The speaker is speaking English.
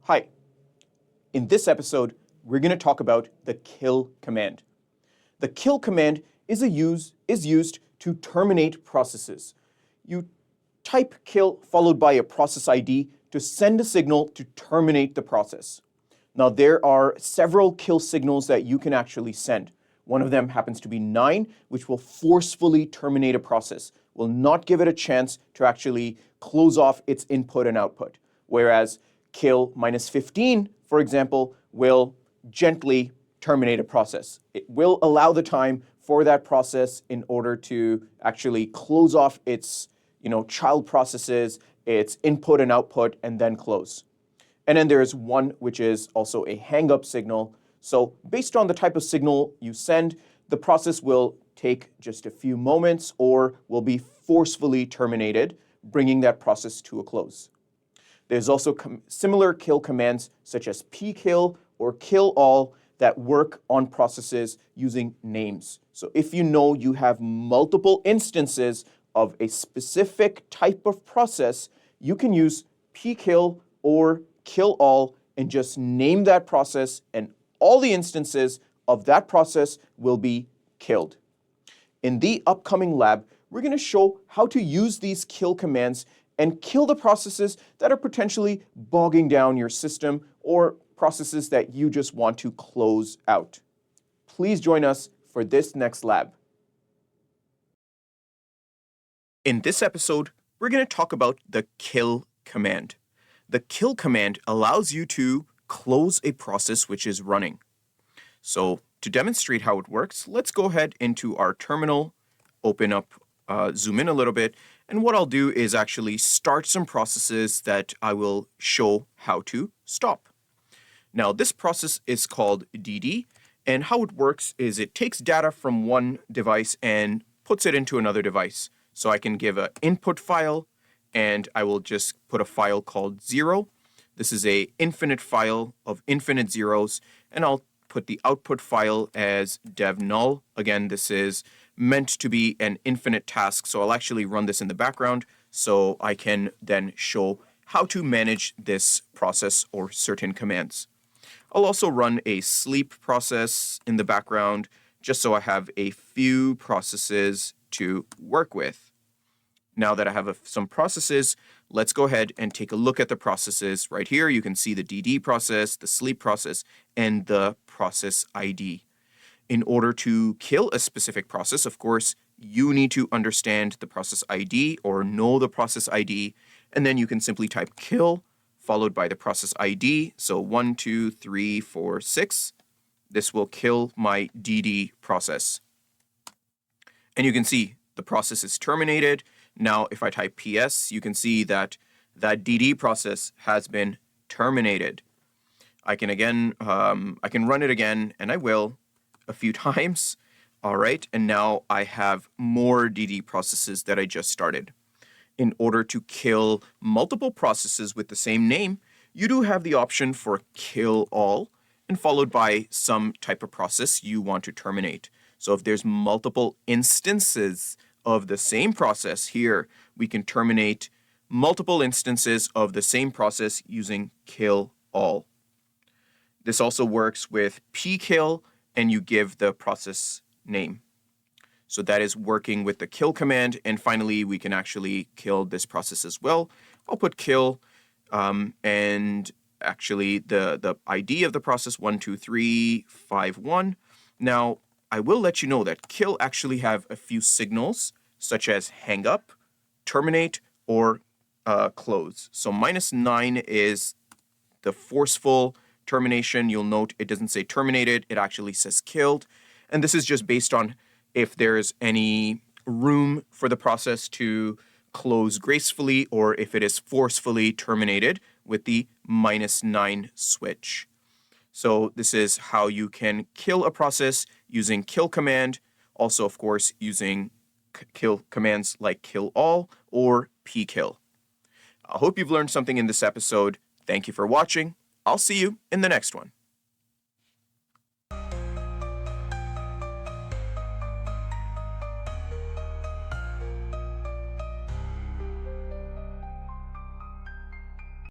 Hi. In this episode, we're going to talk about the kill command. The kill command is used to terminate processes. You type kill followed by a process ID to send a signal to terminate the process. Now, there are several kill signals that you can actually send. One of them happens to be 9, which will forcefully terminate a process, will not give it a chance to actually close off its input and output. Whereas kill -15, for example, will gently terminate a process. It will allow the time for that process in order to actually close off its child processes, its input and output, and then close. And then there is one which is also a hang-up signal. So based on the type of signal you send, the process will take just a few moments or will be forcefully terminated, bringing that process to a close. There's also similar kill commands such as Pkill or Killall that work on processes using names. So if you know you have multiple instances of a specific type of process, you can use Pkill or Killall and just name that process, and all the instances of that process will be killed. In the upcoming lab, we're going to show how to use these kill commands and kill the processes that are potentially bogging down your system or processes that you just want to close out. Please join us for this next lab. In this episode, we're going to talk about the kill command. The kill command allows you to close a process which is running. So to demonstrate how it works, let's go ahead into our terminal, open up, zoom in a little bit, and what I'll do is actually start some processes that I will show how to stop. Now, this process is called DD, and how it works is it takes data from one device and puts it into another device. So I can give an input file, and I will just put a file called 0. This is an infinite file of infinite zeros, and I'll put the output file as dev null. Again, this is meant to be an infinite task, so I'll actually run this in the background so I can then show how to manage this process or certain commands. I'll also run a sleep process in the background just so I have a few processes to work with. Now that I have some processes, let's go ahead and take a look at the processes. Right here, you can see the DD process, the sleep process, and the process ID. In order to kill a specific process, of course, you need to understand the process ID or know the process ID, and then you can simply type kill followed by the process ID. So 1, 2, 3, 4, 6. This will kill my DD process. And you can see the process is terminated. Now, if I type PS, you can see that that DD process has been terminated. I can run it again, and I will a few times. All right, and now I have more DD processes that I just started. In order to kill multiple processes with the same name, you do have the option for kill all, and followed by some type of process you want to terminate. So if there's multiple instances of the same process here, we can terminate multiple instances of the same process using kill all. This also works with Pkill, and you give the process name. So that is working with the kill command, and finally we can actually kill this process as well. I'll put kill, and actually the ID of the process 12351. Now I will let you know that kill actually have a few signals such as hang up, terminate, or close. So -9 is the forceful termination. You'll note it doesn't say terminated, it actually says killed. And this is just based on if there's any room for the process to close gracefully or if it is forcefully terminated with the -9 switch. So this is how you can kill a process using kill command. Also, of course, using kill commands like kill all or Pkill. I hope you've learned something in this episode. Thank you for watching. I'll see you in the next one.